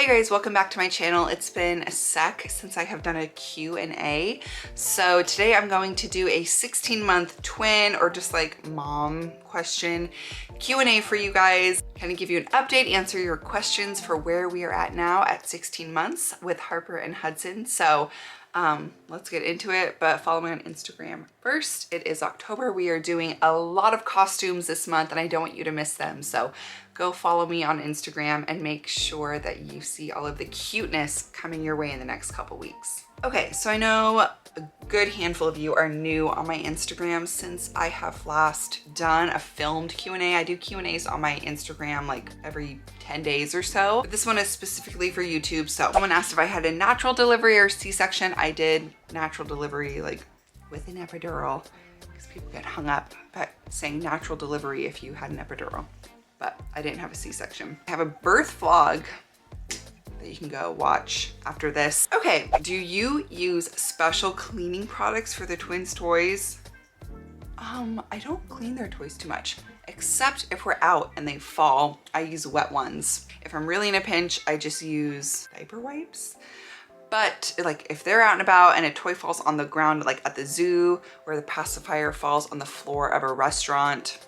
guys, welcome back to my channel. It's been a sec since I have done a Q&A. So today I'm going to do a 16-month twin or just like mom question Q&A for you guys. Kind of give you an update, answer your questions for where we are at now at 16 months with Harper and Hudson. So let's get into it, but follow me on Instagram first. It is October. We are doing a lot of costumes this month and I don't want you to miss them. So go follow me on Instagram and make sure that you see all of the cuteness coming your way in the next couple weeks. Okay, so I know a good handful of you are new on my Instagram since I have last done a filmed Q&A. I do Q&As on my Instagram like every 10 days or so. But this one is specifically for YouTube. So someone asked if I had a natural delivery or C-section. I did natural delivery like with an epidural because people get hung up about saying natural delivery if you had an epidural. But I didn't have a C-section. I have a birth vlog that you can go watch after this. Okay, do you use special cleaning products for the twins' toys? I don't clean their toys too much, except if we're out and they fall, I use wet ones. If I'm really in a pinch, I just use diaper wipes. But like if they're out and about and a toy falls on the ground, like at the zoo, or the pacifier falls on the floor of a restaurant,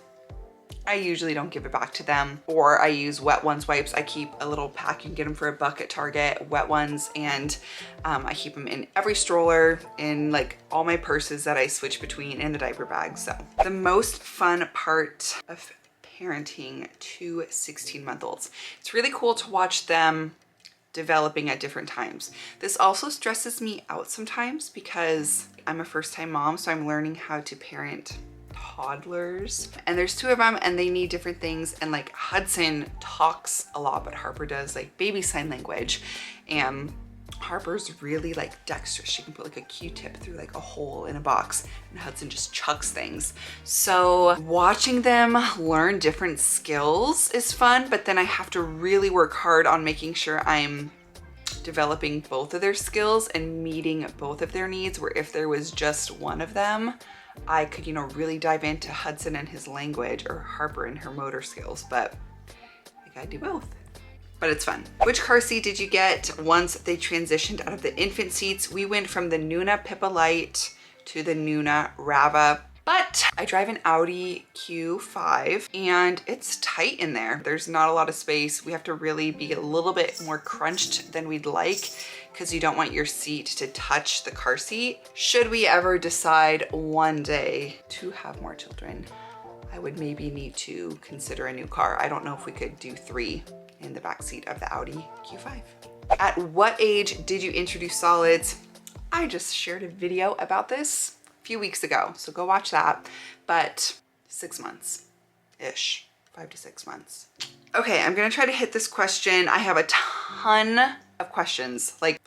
I usually don't give it back to them, or I use wet ones wipes. I keep a little pack, you can get them for a buck at Target, wet ones, and I keep them in every stroller, in like all my purses that I switch between, in the diaper bag. So the most fun part of parenting two 16-month-olds. It's really cool to watch them developing at different times. This also stresses me out sometimes because I'm a first-time mom, so I'm learning how to parent toddlers, and there's two of them and they need different things, and like Hudson talks a lot but Harper does like baby sign language, and Harper's really like dexterous. She can put like a Q-tip through like a hole in a box, and Hudson just chucks things. So watching them learn different skills is fun, but then I have to really work hard on making sure I'm developing both of their skills and meeting both of their needs, where if there was just one of them, I could, you know, really dive into Hudson and his language, or Harper and her motor skills, but I gotta do both. But it's fun. Which car seat did you get once they transitioned out of the infant seats? We went from the Nuna Pippa Light to the Nuna Rava, but I drive an Audi Q5 and it's tight in there. There's not a lot of space. We have to really be a little bit more crunched than we'd like, because you don't want your seat to touch the car seat. Should we ever decide one day to have more children, I would maybe need to consider a new car. I don't know if we could do 3 in the back seat of the Audi Q5. At what age did you introduce solids? I just shared a video about this a few weeks ago, so go watch that. But 6 months-ish, 5 to 6 months. Okay, I'm gonna try to hit this question. I have a ton of questions, like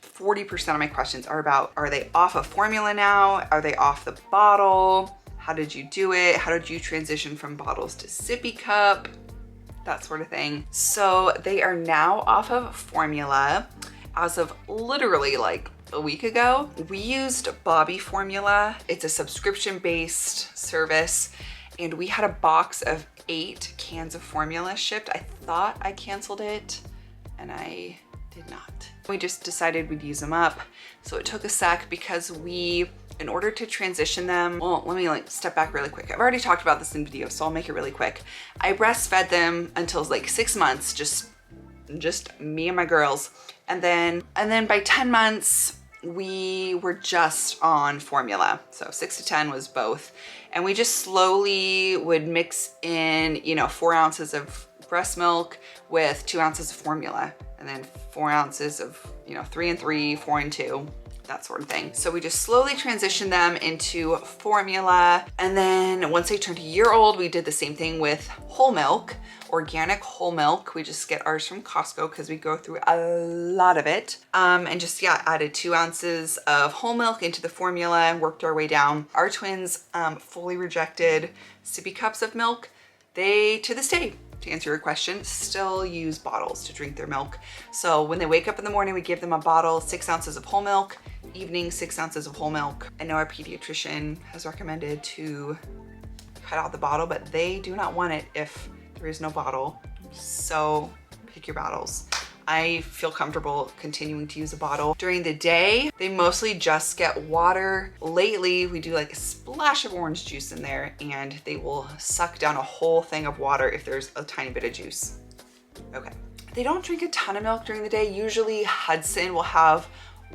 40% of my questions are about, are they off of formula now? Are they off the bottle? How did you do it? How did you transition from bottles to sippy cup? That sort of thing. So they are now off of formula as of literally like a week ago. We used Bobby formula. It's a subscription-based service, and we had a box of 8 cans of formula shipped. I thought I canceled it and I did not. We just decided we'd use them up. So it took a sec because in order to transition them, well, let me like step back really quick. I've already talked about this in video, so I'll make it really quick. I breastfed them until like 6 months, just me and my girls. And then by 10 months, we were just on formula. So 6 to 10 was both. And we just slowly would mix in, you know, 4 ounces of breast milk with 2 ounces of formula, and then 4 ounces of, you know, 3 and 3, 4 and 2, that sort of thing. So we just slowly transitioned them into formula. And then once they turned a year old, we did the same thing with whole milk, organic whole milk. We just get ours from Costco because we go through a lot of it. And just, yeah, added 2 ounces of whole milk into the formula and worked our way down. Our twins fully rejected sippy cups of milk. They, to this day, to answer your question, still use bottles to drink their milk. So when they wake up in the morning, we give them a bottle, 6 ounces of whole milk, evening 6 ounces of whole milk. I know our pediatrician has recommended to cut out the bottle, but they do not want it if there is no bottle. So pick your battles. I feel comfortable continuing to use a bottle. During the day, they mostly just get water. Lately, we do like a splash of orange juice in there and they will suck down a whole thing of water if there's a tiny bit of juice. Okay. They don't drink a ton of milk during the day. Usually Hudson will have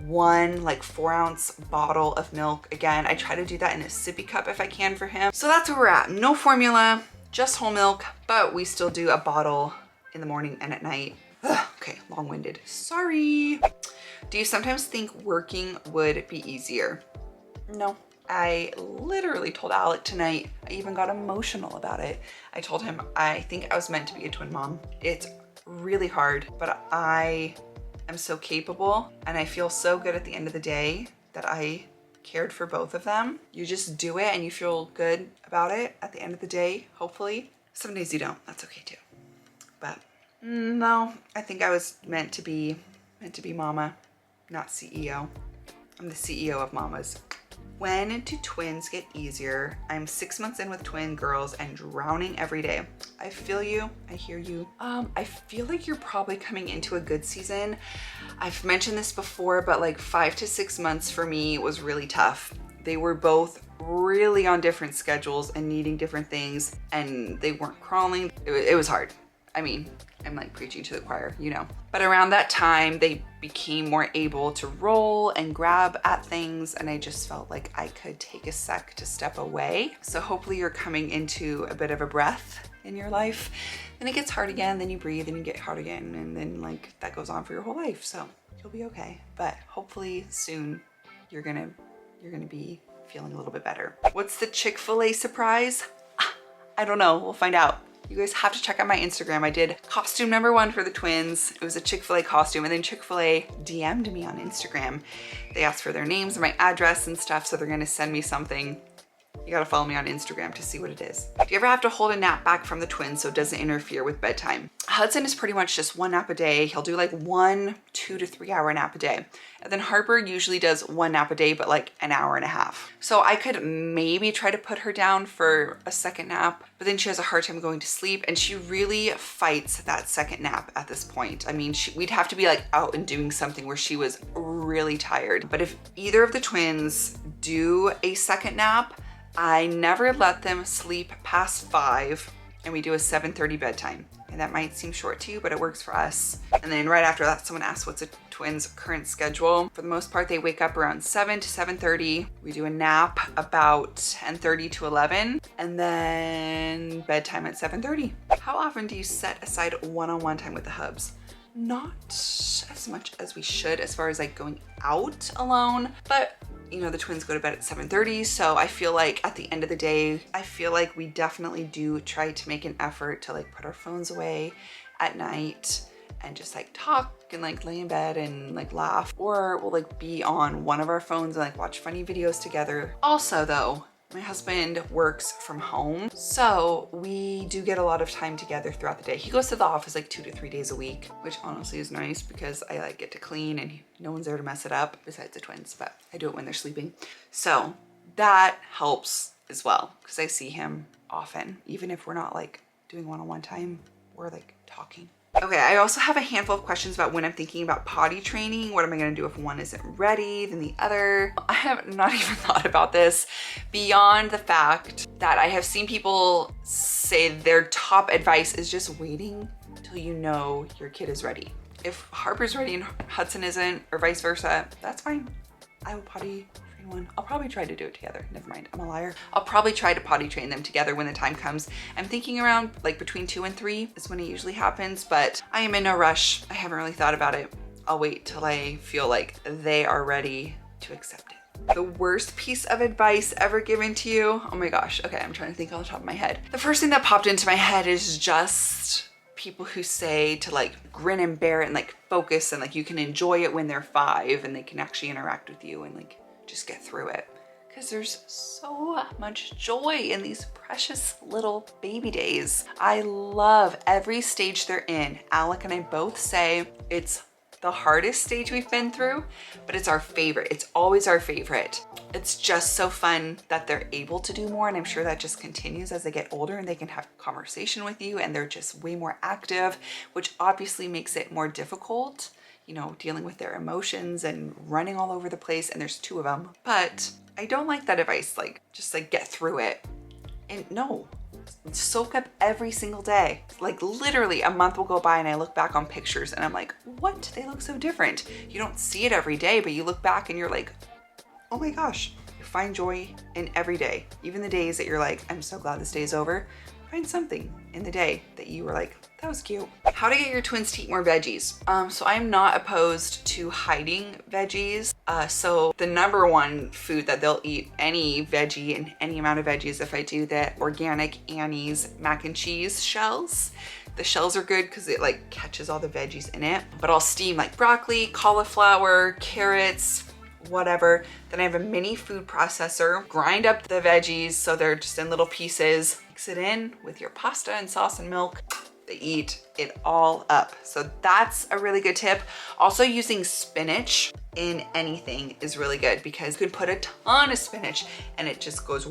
one like 4-ounce bottle of milk. Again, I try to do that in a sippy cup if I can for him. So that's where we're at. No formula, just whole milk, but we still do a bottle in the morning and at night. Ugh, okay, long-winded. Sorry. Do you sometimes think working would be easier? No. I literally told Alec tonight, I even got emotional about it. I told him I think I was meant to be a twin mom. It's really hard, but I am so capable and I feel so good at the end of the day that I cared for both of them. You just do it and you feel good about it at the end of the day, hopefully. Some days you don't, that's okay too. But no, I think I was meant to be mama, not CEO. I'm the CEO of mamas. When do twins get easier? I'm 6 months in with twin girls and drowning every day. I feel you, I hear you. I feel like you're probably coming into a good season. I've mentioned this before, but like 5 to 6 months for me was really tough. They were both really on different schedules and needing different things and they weren't crawling. It was hard. I mean, I'm like preaching to the choir, you know. But around that time, they became more able to roll and grab at things, and I just felt like I could take a sec to step away. So hopefully you're coming into a bit of a breath in your life. Then it gets hard again, then you breathe and you get hard again, and then like that goes on for your whole life. So you'll be okay. But hopefully soon you're gonna be feeling a little bit better. What's the Chick-fil-A surprise? I don't know, we'll find out. You guys have to check out my Instagram. I did costume number 1 for the twins. It was a Chick-fil-A costume, and then Chick-fil-A DM'd me on Instagram. They asked for their names and my address and stuff, so they're gonna send me something. You gotta follow me on Instagram to see what it is. Do you ever have to hold a nap back from the twins so it doesn't interfere with bedtime? Hudson is pretty much just 1 nap a day. He'll do like 1 2 to 3 hour nap a day. And then Harper usually does 1 nap a day, but like an hour and a half. So I could maybe try to put her down for a second nap, but then she has a hard time going to sleep and she really fights that second nap at this point. I mean, we'd have to be like out and doing something where she was really tired. But if either of the twins do a second nap, I never let them sleep past 5 and we do a 7:30 bedtime. And that might seem short to you, but it works for us. And then right after that, someone asked what's a twin's current schedule. For the most part, they wake up around 7 to 7:30. We do a nap about 10:30 to 11 and then bedtime at 7:30. How often do you set aside one-on-one time with the hubs? Not as much as we should as far as like going out alone, but you know, the twins go to bed at 7:30. So I feel like at the end of the day, I feel like we definitely do try to make an effort to like put our phones away at night and just like talk and like lay in bed and like laugh, or we'll like be on one of our phones and like watch funny videos together. Also though, my husband works from home, so we do get a lot of time together throughout the day. He goes to the office like 2 to 3 days a week, which honestly is nice because I like get to clean and no one's there to mess it up besides the twins, but I do it when they're sleeping. So that helps as well because I see him often. Even if we're not like doing one-on-one time, we're like talking. Okay, I also have a handful of questions about when I'm thinking about potty training. What am I gonna do if one isn't ready than the other? I have not even thought about this beyond the fact that I have seen people say their top advice is just waiting till you know your kid is ready. If Harper's ready and Hudson isn't, or vice versa, that's fine. I will potty train one. I'll probably try to do it together. Never mind, I'm a liar. I'll probably try to potty train them together when the time comes. I'm thinking around like between 2 and 3 is when it usually happens, but I am in no rush. I haven't really thought about it. I'll wait till I feel like they are ready to accept it. The worst piece of advice ever given to you? Oh my gosh, okay, I'm trying to think on the top of my head. The first thing that popped into my head is just people who say to like grin and bear it and like focus and like you can enjoy it when they're 5 and they can actually interact with you and like just get through it. Because there's so much joy in these precious little baby days. I love every stage they're in. Alec and I both say it's the hardest stage we've been through, but it's our favorite. It's always our favorite. It's just so fun that they're able to do more, and I'm sure that just continues as they get older and they can have conversation with you and they're just way more active, which obviously makes it more difficult, you know, dealing with their emotions and running all over the place, and there's 2 of them. But I don't like that advice, like just like get through it. And no, soak up every single day. Like literally a month will go by and I look back on pictures and I'm like, what? They look so different. You don't see it every day, but you look back and you're like, oh my gosh. You find joy in every day. Even the days that you're like, I'm so glad this day is over. Find something in the day that you were like, that was cute. How to get your twins to eat more veggies. So I'm not opposed to hiding veggies. So the #1 food that they'll eat, any veggie and any amount of veggies, if I do that, organic Annie's mac and cheese shells. The shells are good because it like catches all the veggies in it. But I'll steam like broccoli, cauliflower, carrots, whatever. Then I have a mini food processor, grind up the veggies so they're just in little pieces, mix it in with your pasta and sauce and milk. They eat it all up. So that's a really good tip. Also, using spinach in anything is really good because you can put a ton of spinach and it just goes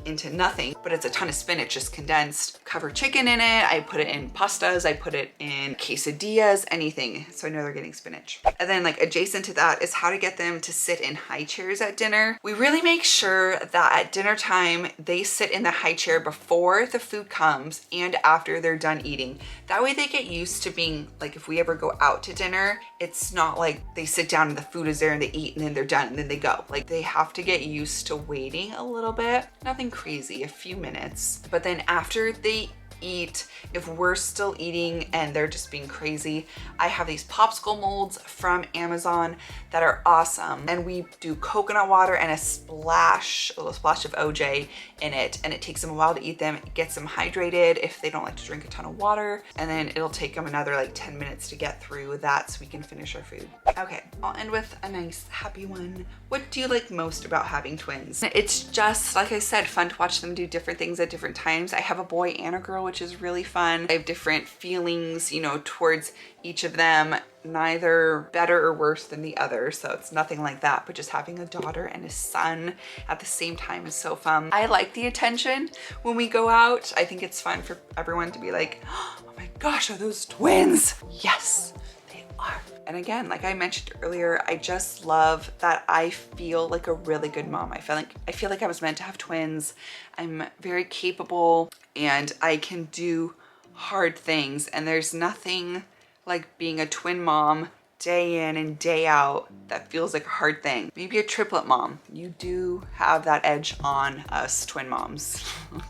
into nothing, but it's a ton of spinach just condensed. Cover chicken in it. I put it in pastas. I put it in quesadillas, anything. So I know they're getting spinach. And then like adjacent to that is how to get them to sit in high chairs at dinner. We really make sure that at dinner time, they sit in the high chair before the food comes and after they're done eating. That way they get used to being like, if we ever go out to dinner, it's not like they sit down and the food is there and they eat and then they're done and then they go. Like they have to get used to waiting a little bit. Nothing crazy, a few minutes. But then after they eat, if we're still eating and they're just being crazy, I have these popsicle molds from Amazon that are awesome. And we do coconut water and a little splash of OJ in it. And it takes them a while to eat them. It gets them hydrated if they don't like to drink a ton of water. And then it'll take them another like 10 minutes to get through that so we can finish our food. Okay, I'll end with a nice happy one. What do you like most about having twins? It's just, like I said, fun to watch them do different things at different times. I have a boy and a girl, which is really fun. I have different feelings, you know, towards each of them, neither better or worse than the other. So it's nothing like that, but just having a daughter and a son at the same time is so fun. I like the attention when we go out. I think it's fun for everyone to be like, oh my gosh, are those twins? Yes, they are. And again, like I mentioned earlier, I just love that I feel like a really good mom. I feel like I was meant to have twins. I'm very capable and I can do hard things. And there's nothing like being a twin mom day in and day out that feels like a hard thing. Maybe a triplet mom. You do have that edge on us twin moms,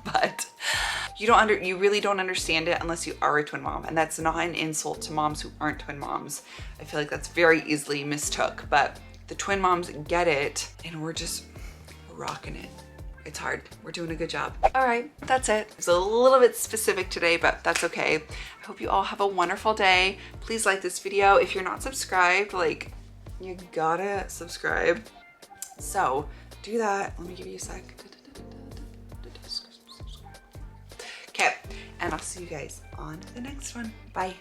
but you really don't understand it unless you are a twin mom. And that's not an insult to moms who aren't twin moms. I feel like that's very easily mistook, but the twin moms get it and we're rocking it. It's hard. We're doing a good job. All right, that's it. It's a little bit specific today, but that's okay. I hope you all have a wonderful day. Please like this video. If you're not subscribed, like you gotta subscribe. So do that. Let me give you a sec. Okay, and I'll see you guys on the next one. Bye.